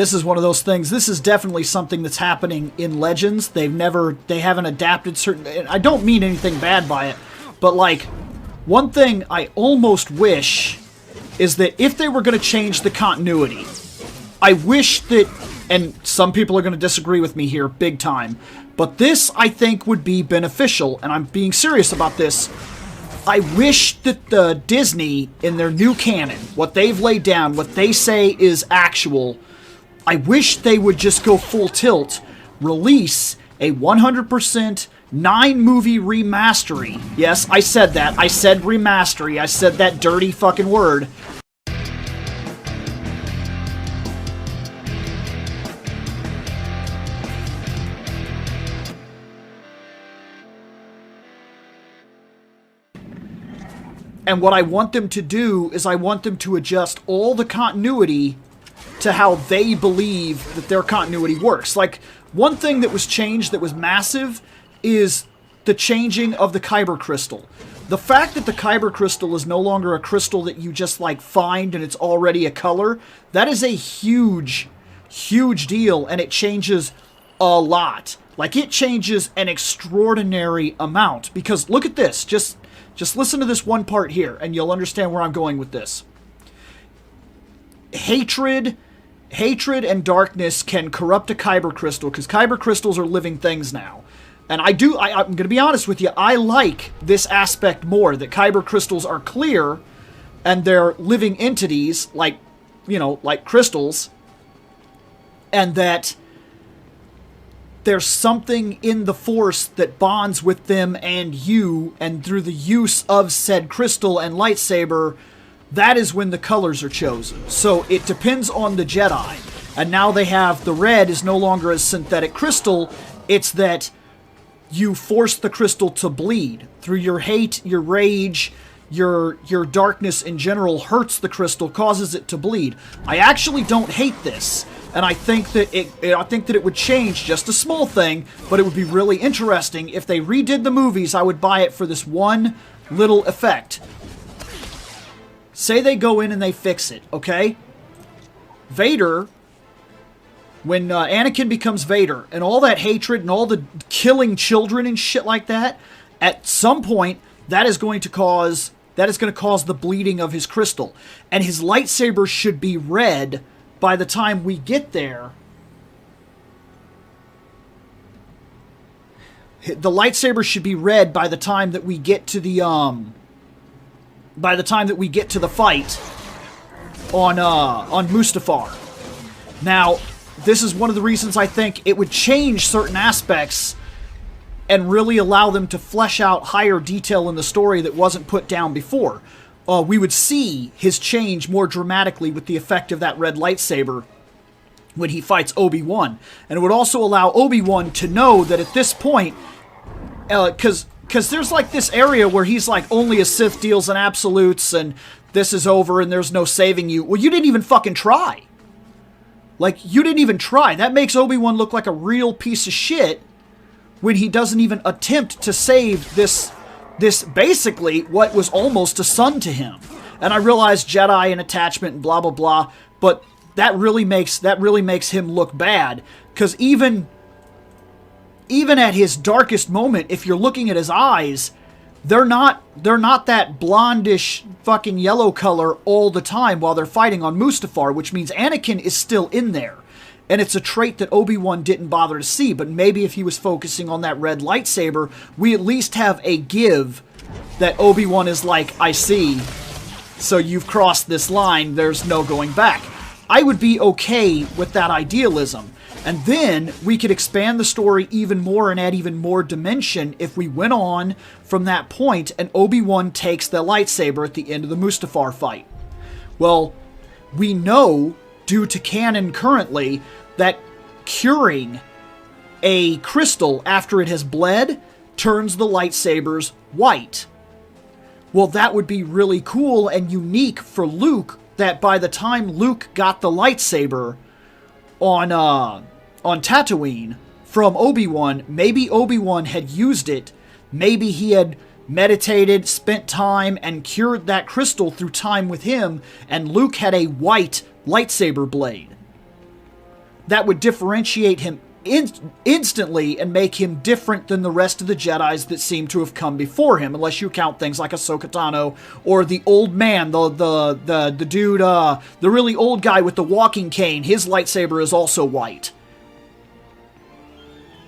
This is one of those things. This is definitely something that's happening in Legends. They haven't adapted certain... I don't mean anything bad by it, but like, one thing I almost wish is that if they were going to change the continuity, I wish that, and some people are going to disagree with me here big time, but this I think would be beneficial, and I'm being serious about this. I wish that Disney, in their new canon, what they've laid down, what they say is actual, I wish they would just go full tilt, release a 100% 9-movie remastery. Yes, I said that. I said remastery. I said that dirty fucking word. And what I want them to do is I want them to adjust all the continuity to how they believe that their continuity works. Like, one thing that was changed that was massive is the changing of the Kyber crystal. The fact that the Kyber crystal is no longer a crystal that you just, like, find and it's already a color, that is a huge, huge deal, and it changes a lot. Like, it changes an extraordinary amount. Because, look at this. Just listen to this one part here, and you'll understand where I'm going with this. Hatred and darkness can corrupt a Kyber crystal, because Kyber crystals are living things now. And I'm going to be honest with you, I like this aspect more, that Kyber crystals are clear, and they're living entities, like, you know, like crystals, and that there's something in the Force that bonds with them and you, and through the use of said crystal and lightsaber, that is when the colors are chosen. So it depends on the Jedi. And now they have the red is no longer a synthetic crystal. It's that you force the crystal to bleed. Through your hate, your rage, your darkness in general hurts the crystal, causes it to bleed. I actually don't hate this. And I think that it would change, just a small thing, but it would be really interesting. If they redid the movies, I would buy it for this one little effect. Say they go in and they fix it, okay? Vader, when Anakin becomes Vader, and all that hatred and all the killing children and shit like that, at some point, that is going to cause the bleeding of his crystal. And his lightsaber should be red by the time we get there. The lightsaber should be red by the time that we get to the fight on Mustafar. Now, this is one of the reasons I think it would change certain aspects and really allow them to flesh out higher detail in the story that wasn't put down before. We would see his change more dramatically with the effect of that red lightsaber when he fights Obi-Wan. And it would also allow Obi-Wan to know that at this point, because there's like this area where he's like, only a Sith deals in absolutes, and this is over and there's no saving you. Well, you didn't even fucking try. Like, you didn't even try. That makes Obi-Wan look like a real piece of shit when he doesn't even attempt to save this basically what was almost a son to him. And I realize Jedi and attachment and blah blah blah, but that really makes him look bad, because even at his darkest moment, if you're looking at his eyes, they're not that blondish fucking yellow color all the time while they're fighting on Mustafar, which means Anakin is still in there. And it's a trait that Obi-Wan didn't bother to see, but maybe if he was focusing on that red lightsaber, we at least have a give that Obi-Wan is like, I see, so you've crossed this line, there's no going back. I would be okay with that idealism. And then we could expand the story even more and add even more dimension if we went on from that point and Obi-Wan takes the lightsaber at the end of the Mustafar fight. Well, we know, due to canon currently, that curing a crystal after it has bled turns the lightsabers white. Well, that would be really cool and unique for Luke, that by the time Luke got the lightsaber on Tatooine from Obi-Wan, maybe Obi-Wan had used it, maybe he had meditated, spent time, and cured that crystal through time with him, and Luke had a white lightsaber blade. that would differentiate him instantly and make him different than the rest of the Jedis that seem to have come before him, unless you count things like Ahsoka Tano or the old man, the dude, the really old guy with the walking cane. His lightsaber is also white.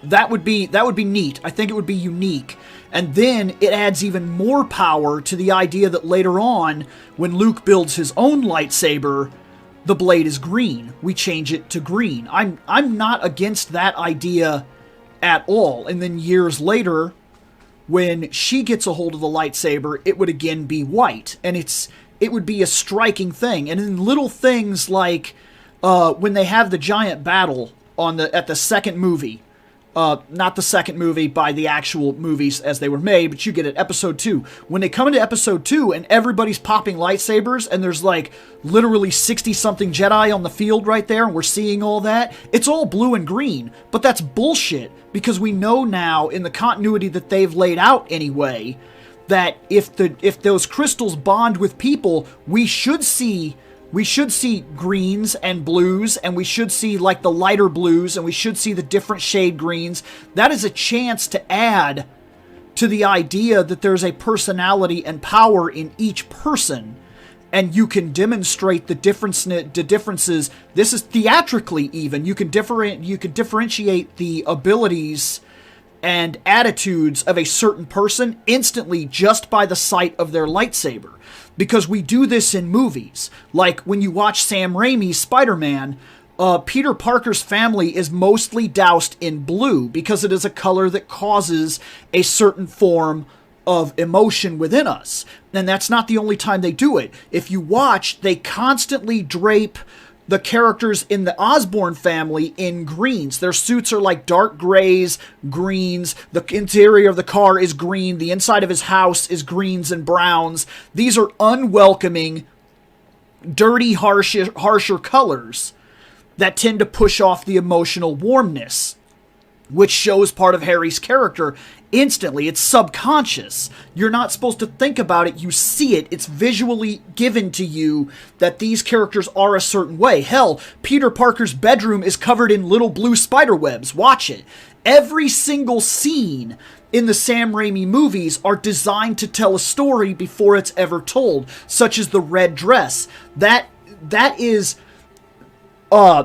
That would be neat. I think it would be unique. And then it adds even more power to the idea that later on, when Luke builds his own lightsaber, the blade is green. We change it to green. I'm not against that idea at all. And then years later, when she gets a hold of the lightsaber, it would again be white. And it would be a striking thing. And in little things like when they have the giant battle at the second movie, not the second movie by the actual movies as they were made, but you get it, episode 2. When they come into episode 2 and everybody's popping lightsabers and there's like literally 60-something Jedi on the field right there and we're seeing all that, it's all blue and green. But that's bullshit, because we know now in the continuity that they've laid out anyway, that if those crystals bond with people, we should see greens and blues, and we should see like the lighter blues, and we should see the different shade greens. That is a chance to add to the idea that there's a personality and power in each person, and you can demonstrate the differences. This is theatrically even. You can differentiate the abilities and attitudes of a certain person instantly just by the sight of their lightsaber. Because we do this in movies. Like when you watch Sam Raimi's Spider-Man, Peter Parker's family is mostly doused in blue because it is a color that causes a certain form of emotion within us. And that's not the only time they do it. If you watch, they constantly drape the characters in the Osborn family in greens. Their suits are like dark grays, greens. The interior of the car is green. The inside of his house is greens and browns. These are unwelcoming, dirty, harsher colors that tend to push off the emotional warmness, which shows part of Harry's character instantly. It's subconscious. You're not supposed to think about it. You see it. It's visually given to you that these characters are a certain way. Hell, Peter Parker's bedroom is covered in little blue spider webs. Watch it. Every single scene in the Sam Raimi movies are designed to tell a story before it's ever told, such as the red dress. That is...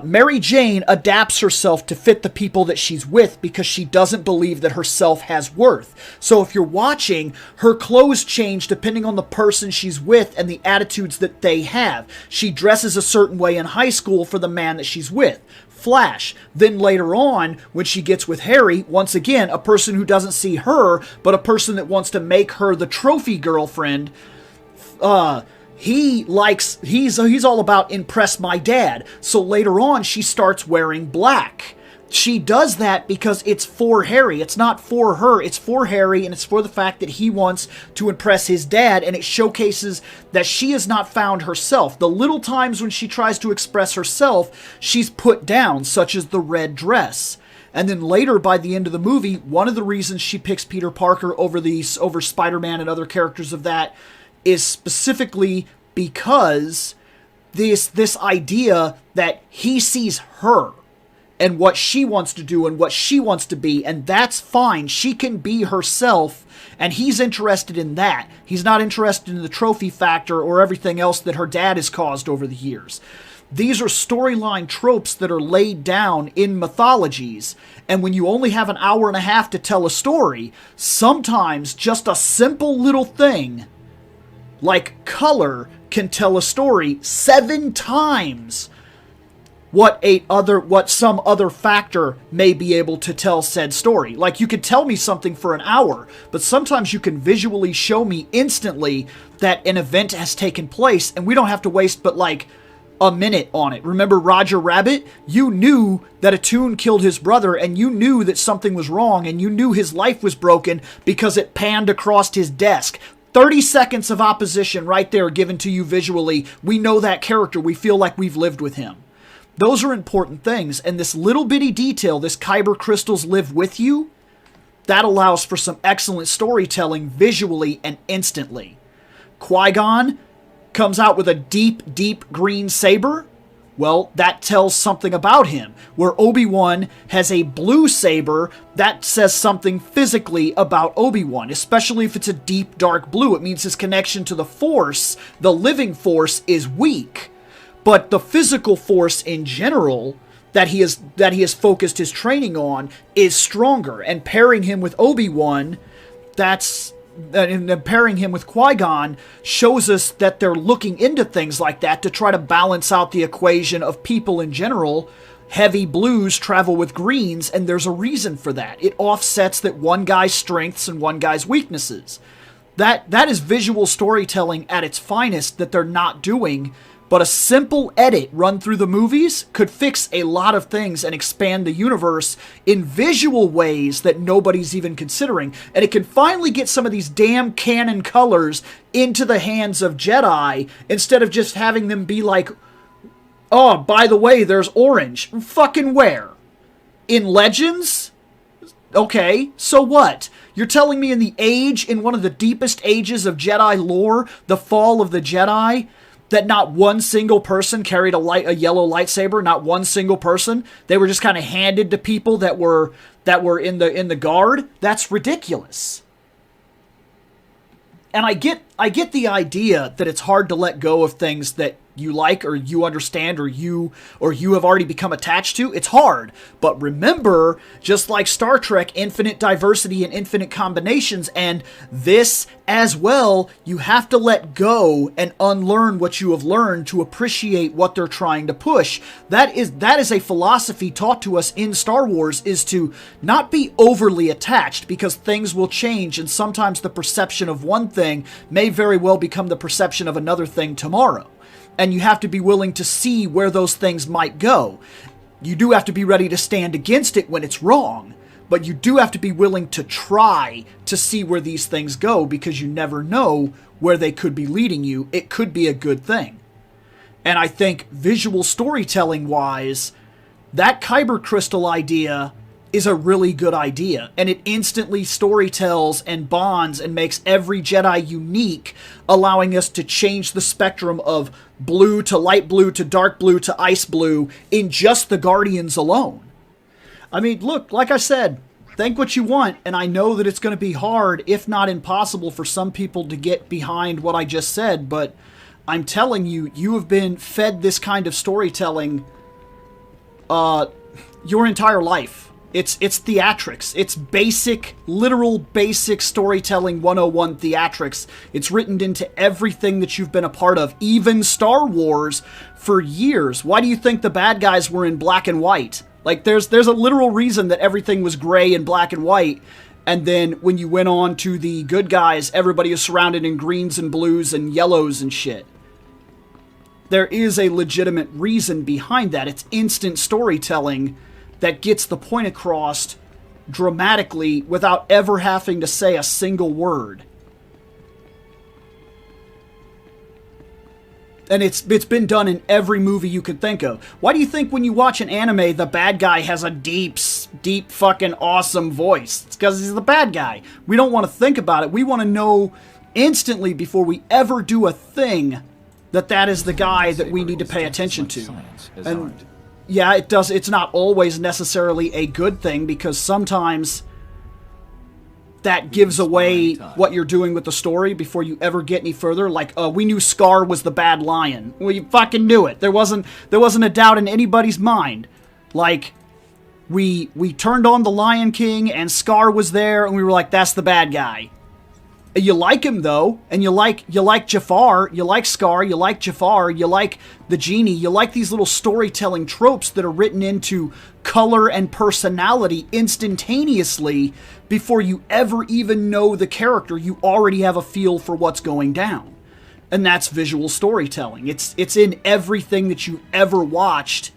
Mary Jane adapts herself to fit the people that she's with because she doesn't believe that herself has worth. So if you're watching, her clothes change depending on the person she's with and the attitudes that they have. She dresses a certain way in high school for the man that she's with. Flash. Then later on, when she gets with Harry, once again, a person who doesn't see her, but a person that wants to make her the trophy girlfriend, he's all about impress my dad. So later on, she starts wearing black. She does that because it's for Harry. It's not for her. It's for Harry, and it's for the fact that he wants to impress his dad, and it showcases that she has not found herself. The little times when she tries to express herself, she's put down, such as the red dress. And then later, by the end of the movie, one of the reasons she picks Peter Parker over Spider-Man and other characters of that is specifically because this idea that he sees her and what she wants to do and what she wants to be, and that's fine. She can be herself, and he's interested in that. He's not interested in the trophy factor or everything else that her dad has caused over the years. These are storyline tropes that are laid down in mythologies, and when you only have an hour and a half to tell a story, sometimes just a simple little thing like color can tell a story 7 times what some other factor may be able to tell said story. Like, you could tell me something for an hour, but sometimes you can visually show me instantly that an event has taken place, and we don't have to waste but like a minute on it. Remember Roger Rabbit? You knew that a Toon killed his brother, and you knew that something was wrong, and you knew his life was broken because it panned across his desk. 30 seconds of opposition right there given to you visually. We know that character. We feel like we've lived with him. Those are important things, and this little bitty detail, this Kyber crystals live with you, that allows for some excellent storytelling visually and instantly. Qui-Gon comes out with a deep, deep green saber. Well, that tells something about him. Where Obi-Wan has a blue saber, that says something physically about Obi-Wan, especially if it's a deep, dark blue. It means his connection to the Force, the living Force, is weak. But the physical Force in general that he has focused his training on is stronger. And pairing him with Obi-Wan, and pairing him with Qui-Gon shows us that they're looking into things like that to try to balance out the equation of people in general. Heavy blues travel with greens, and there's a reason for that. It offsets that one guy's strengths and one guy's weaknesses. That is visual storytelling at its finest that they're not doing. But a simple edit run through the movies could fix a lot of things and expand the universe in visual ways that nobody's even considering. And it can finally get some of these damn canon colors into the hands of Jedi instead of just having them be like, oh, by the way, there's orange. Fucking where? In Legends? Okay, so what? You're telling me in one of the deepest ages of Jedi lore, the fall of the Jedi, that not one single person carried a yellow lightsaber, not one single person. They were just kind of handed to people that were in the guard. That's ridiculous. And I get the idea that it's hard to let go of things that you like or you understand or you have already become attached to. It's hard. But remember, just like Star Trek, infinite diversity and infinite combinations, and this as well, you have to let go and unlearn what you have learned to appreciate what they're trying to push. That is a philosophy taught to us in Star Wars, is to not be overly attached, because things will change, and sometimes the perception of one thing may very well become the perception of another thing tomorrow. And you have to be willing to see where those things might go. You do have to be ready to stand against it when it's wrong, but you do have to be willing to try to see where these things go, because you never know where they could be leading you. It could be a good thing. And I think visual storytelling wise, that Kyber crystal idea is a really good idea, and it instantly storytells and bonds and makes every Jedi unique, allowing us to change the spectrum of blue to light blue to dark blue to ice blue in just the Guardians alone. I mean, look, like I said, think what you want, and I know that it's going to be hard, if not impossible, for some people to get behind what I just said, but I'm telling you, you have been fed this kind of storytelling your entire life. It's theatrics. It's basic, literal basic storytelling 101 theatrics. It's written into everything that you've been a part of, even Star Wars, for years. Why do you think the bad guys were in black and white? Like, there's a literal reason that everything was gray and black and white, and then when you went on to the good guys, everybody is surrounded in greens and blues and yellows and shit. There is a legitimate reason behind that. It's instant storytelling that gets the point across dramatically without ever having to say a single word. And it's been done in every movie you could think of. Why do you think when you watch an anime, the bad guy has a deep fucking awesome voice? It's because he's the bad guy. We don't want to think about it. We want to know instantly before we ever do a thing that is the guy that we need to pay attention to. And yeah, it does. It's not always necessarily a good thing, because sometimes that gives away what you're doing with the story before you ever get any further. Like, we knew Scar was the bad lion. We fucking knew it. There wasn't a doubt in anybody's mind. Like, we turned on the Lion King and Scar was there, and we were like, that's the bad guy. You like him though, and you like Jafar, you like Scar, you like Jafar, you like the genie, you like these little storytelling tropes that are written into color and personality instantaneously before you ever even know the character. You already have a feel for what's going down. And that's visual storytelling. It's in everything that you've ever watched,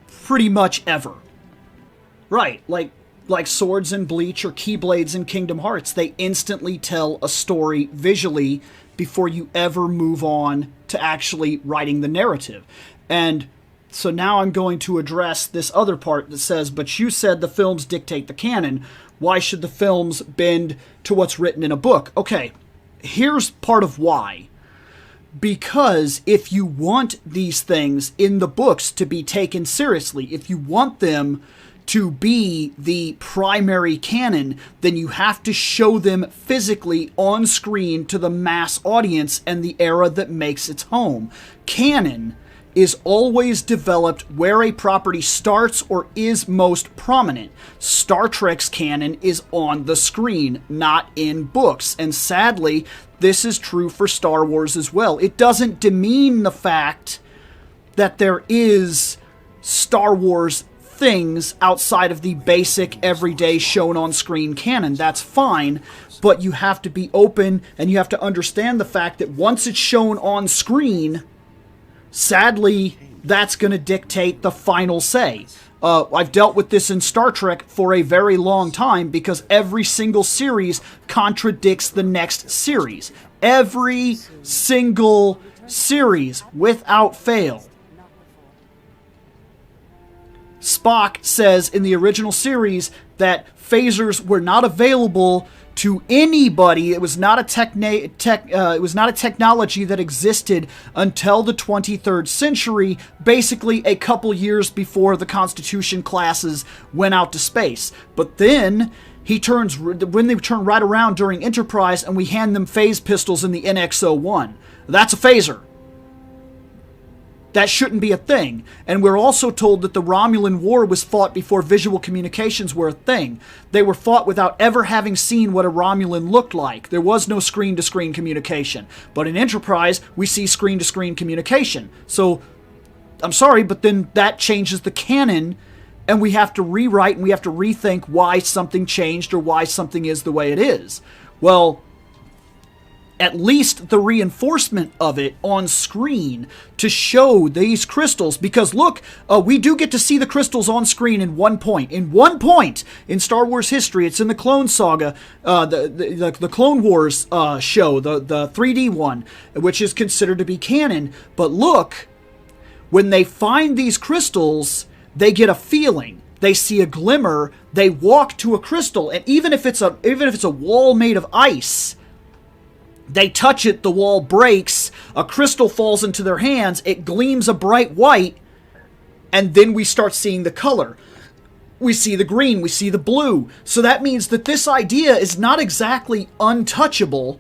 pretty much ever. Right, like swords in Bleach or Keyblades in Kingdom Hearts. They instantly tell a story visually before you ever move on to actually writing the narrative. And so now I'm going to address this other part that says, but you said the films dictate the canon. Why should the films bend to what's written in a book? Okay, here's part of why. Because if you want these things in the books to be taken seriously, if you want them to be the primary canon, then you have to show them physically on screen to the mass audience and the era that makes its home. Canon is always developed where a property starts or is most prominent. Star Trek's canon is on the screen, not in books. And sadly, this is true for Star Wars as well. It doesn't demean the fact that there is Star Wars things outside of the basic, everyday, shown on screen canon. That's fine, but you have to be open and you have to understand the fact that once it's shown on screen, sadly, that's going to dictate the final say. I've dealt with this in Star Trek for a very long time because every single series contradicts the next series. Every single series, without fail. Spock says in the original series that phasers were not available to anybody. It was not a technology that existed until the 23rd century, basically a couple years before the Constitution classes went out to space. But then when they turn right around during Enterprise and we hand them phase pistols in the NX-01. That's a phaser. That shouldn't be a thing. And we're also told that the Romulan War was fought before visual communications were a thing. They were fought without ever having seen what a Romulan looked like. There was no screen-to-screen communication. But in Enterprise, we see screen-to-screen communication. So, I'm sorry, but then that changes the canon, and we have to rewrite and we have to rethink why something changed or why something is the way it is. Well, at least the reinforcement of it on screen to show these crystals, because look, we do get to see the crystals on screen in one point. In one point in Star Wars history, it's in the Clone Saga, the Clone Wars show, the 3D one, which is considered to be canon. But look, when they find these crystals, they get a feeling. They see a glimmer. They walk to a crystal, and even if it's a wall made of ice, they touch it, the wall breaks, a crystal falls into their hands, it gleams a bright white, and then we start seeing the color. We see the green, we see the blue. So that means that this idea is not exactly untouchable.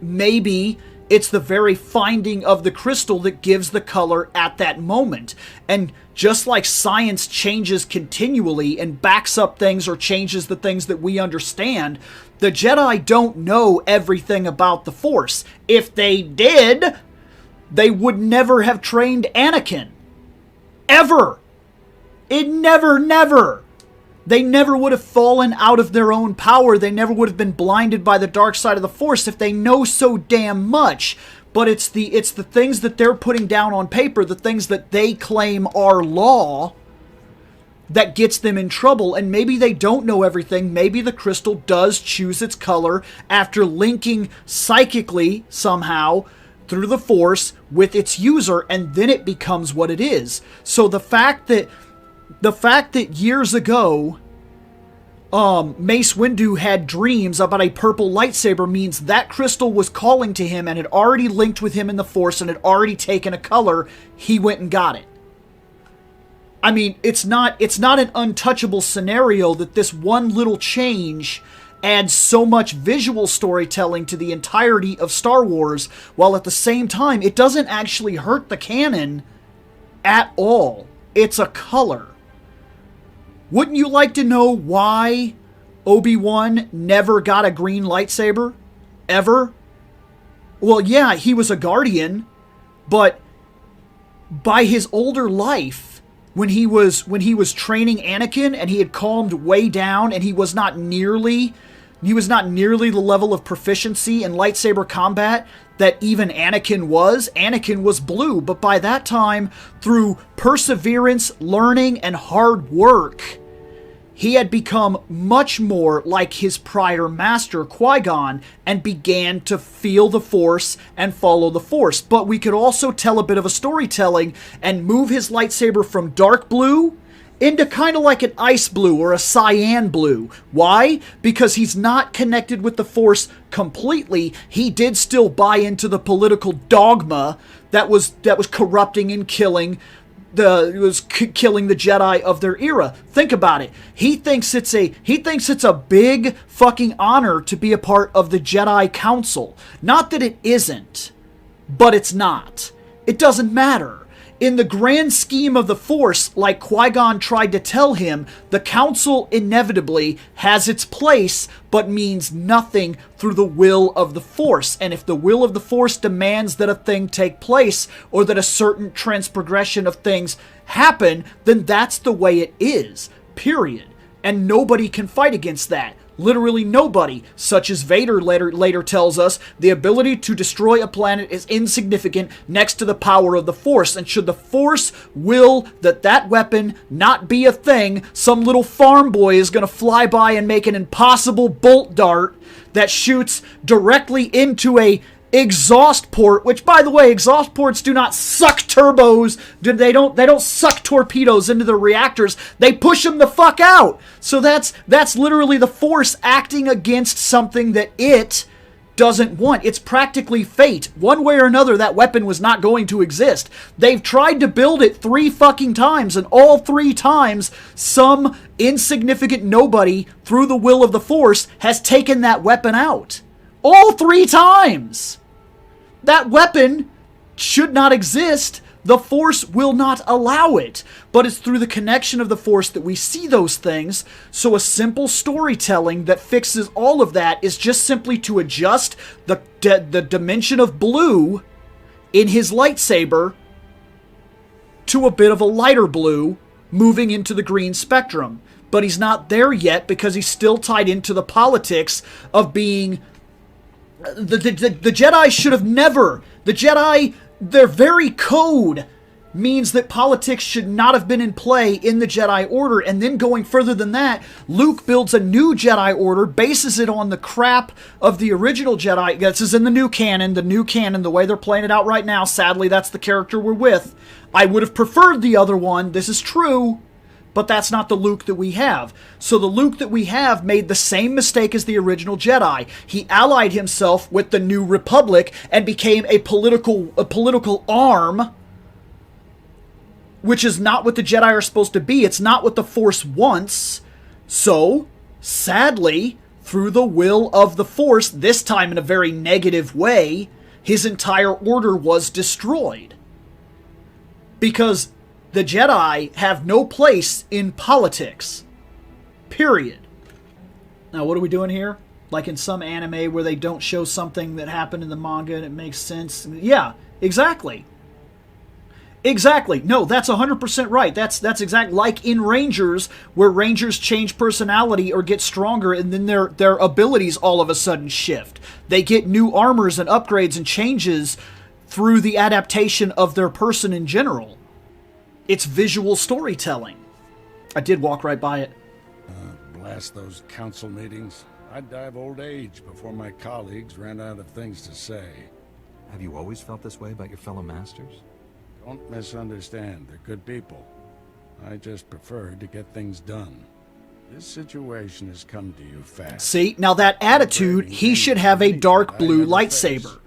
Maybe it's the very finding of the crystal that gives the color at that moment. And just like science changes continually and backs up things or changes the things that we understand, the Jedi don't know everything about the Force. If they did, they would never have trained Anakin. Ever. It never. They never would have fallen out of their own power. They never would have been blinded by the dark side of the Force if they know so damn much. But it's the things that they're putting down on paper, the things that they claim are law, that gets them in trouble. And maybe they don't know everything. Maybe the crystal does choose its color after linking psychically somehow through the Force with its user, and then it becomes what it is. So the fact that years ago Mace Windu had dreams about a purple lightsaber means that crystal was calling to him and had already linked with him in the Force and had already taken a color. He went and got it. I mean, it's not an untouchable scenario that this one little change adds so much visual storytelling to the entirety of Star Wars, while at the same time, it doesn't actually hurt the canon at all. It's a color. Wouldn't you like to know why Obi-Wan never got a green lightsaber? Ever? Well, yeah, he was a Guardian, but by his older life, when he was training Anakin and he had calmed way down and he was not nearly the level of proficiency in lightsaber combat that even Anakin was blue. But by that time, through perseverance, learning, and hard work, he had become much more like his prior master, Qui-Gon, and began to feel the Force and follow the Force. But we could also tell a bit of a storytelling and move his lightsaber from dark blue into kind of like an ice blue or a cyan blue. Why? Because he's not connected with the Force completely. He did still buy into the political dogma that was corrupting and killing killing the Jedi of their era. Think about it. He thinks it's a big fucking honor to be a part of the Jedi Council. Not that it isn't, but it's not. It doesn't matter. In the grand scheme of the Force, like Qui-Gon tried to tell him, the Council inevitably has its place, but means nothing through the will of the Force. And if the will of the Force demands that a thing take place, or that a certain transprogression of things happen, then that's the way it is. Period. And nobody can fight against that. Literally nobody, such as Vader later tells us, the ability to destroy a planet is insignificant next to the power of the Force, and should the Force will that weapon not be a thing, some little farm boy is going to fly by and make an impossible bolt dart that shoots directly into a exhaust port, which, by the way, exhaust ports do not suck turbos. They don't suck torpedoes into the reactors. They push them the fuck out. So that's literally the Force acting against something that it doesn't want. It's practically fate. One way or another, that weapon was not going to exist. They've tried to build it 3 fucking times, and all 3 times, some insignificant nobody, through the will of the Force, has taken that weapon out. All 3 times! That weapon should not exist. The Force will not allow it. But it's through the connection of the Force that we see those things. So a simple storytelling that fixes all of that is just simply to adjust the dimension of blue in his lightsaber to a bit of a lighter blue, moving into the green spectrum. But he's not there yet because he's still tied into the politics of being... The Jedi should have never... The Jedi, their very code means that politics should not have been in play in the Jedi Order. And then going further than that, Luke builds a new Jedi Order, bases it on the crap of the original Jedi. This is in the new canon, the way they're playing it out right now. Sadly, that's the character we're with. I would have preferred the other one. This is true. But that's not the Luke that we have. So the Luke that we have made the same mistake as the original Jedi. He allied himself with the New Republic and became a political arm, which is not what the Jedi are supposed to be. It's not what the Force wants. So, sadly, through the will of the Force, this time in a very negative way, his entire order was destroyed. Because the Jedi have no place in politics. Period. Now, what are we doing here? Like in some anime where they don't show something that happened in the manga and it makes sense? Yeah, exactly. Exactly. No, that's 100% right. That's exactly like in Rangers, where Rangers change personality or get stronger, and then their abilities all of a sudden shift. They get new armors and upgrades and changes through the adaptation of their person in general. It's visual storytelling. I did walk right by it. Blast those council meetings. I'd die of old age before my colleagues ran out of things to say. Have you always felt this way about your fellow masters? Don't misunderstand. They're good people. I just prefer to get things done. This situation has come to you fast. See, now that attitude, he should have a dark blue lightsaber.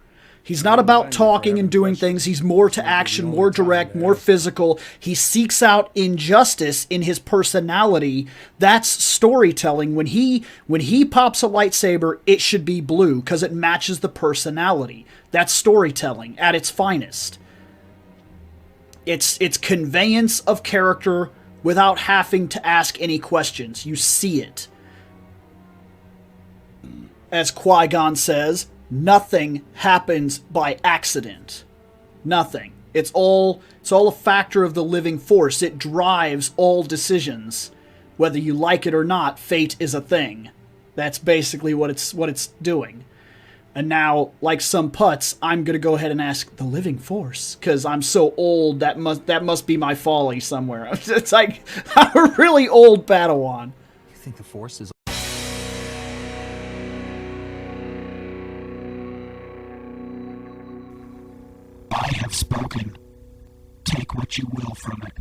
He's not about talking and doing things. He's more to action, more direct, more physical. He seeks out injustice in his personality. That's storytelling. When he pops a lightsaber, it should be blue because it matches the personality. That's storytelling at its finest. It's conveyance of character without having to ask any questions. You see it. As Qui-Gon says, nothing happens by accident. Nothing. It's all a factor of the living force. It drives all decisions. Whether you like it or not, fate is a thing. That's basically what it's doing. And now, like some putz, I'm gonna go ahead and ask the living force, because I'm so old. That must be my folly somewhere. It's like I'm a really old Padawan. You think the Force is... I have spoken. Take what you will from it.